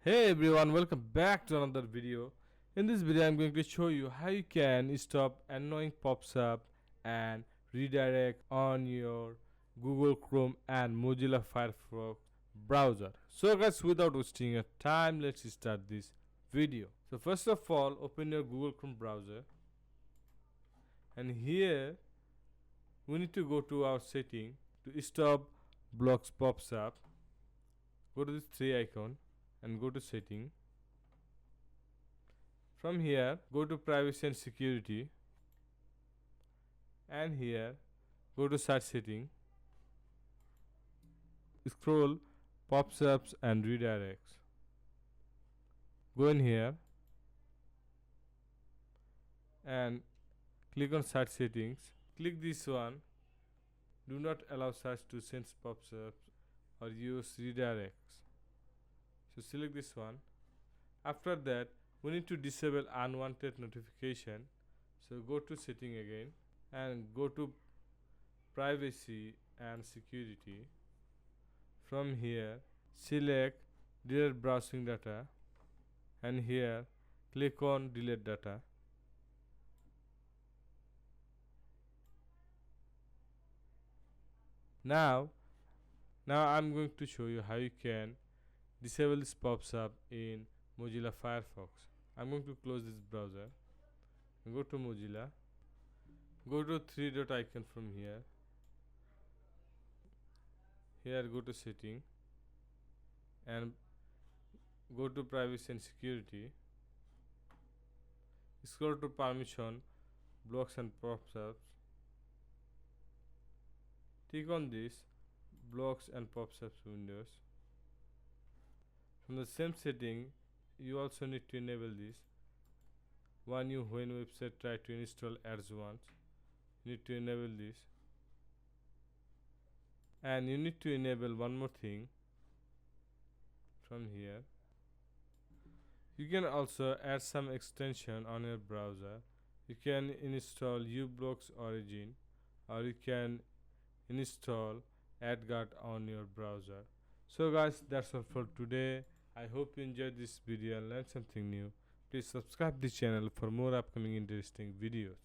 Hey everyone, welcome back to another video. In this video I'm going to show you how you can stop annoying pop-up and redirect on your Google Chrome and Mozilla Firefox browser. So guys, without wasting your time, let's start this video. So first of all, open your Google Chrome browser, and here we need to go to our setting to stop blocks pops up. Go to this three icon and go to setting. From here go to privacy and security, and here go to search setting, scroll pop-ups and redirects, go in here and click on search settings, click this one, do not allow search to sense pop-ups or use redirects. So select this one. After that we need to disable unwanted notification. So go to setting again and go to privacy and security. From here select delete browsing data, and here click on delete data. Now I'm going to show you how you can disable this pops up in Mozilla Firefox. I'm going to close this browser, go to Mozilla, go to three dot icon. From here go to setting and go to privacy and security, scroll to permission, blocks and pop-ups, click on this blocks and pop-ups windows. From the same setting you also need to enable this when website try to install ads once. You need to enable this, and you need to enable one more thing. From here you can also add some extension on your browser. You can install uBlocks Origin, or you can install AdGuard on your browser. So guys, that's all for today. I hope you enjoyed this video and learned something new. Please subscribe this channel for more upcoming interesting videos.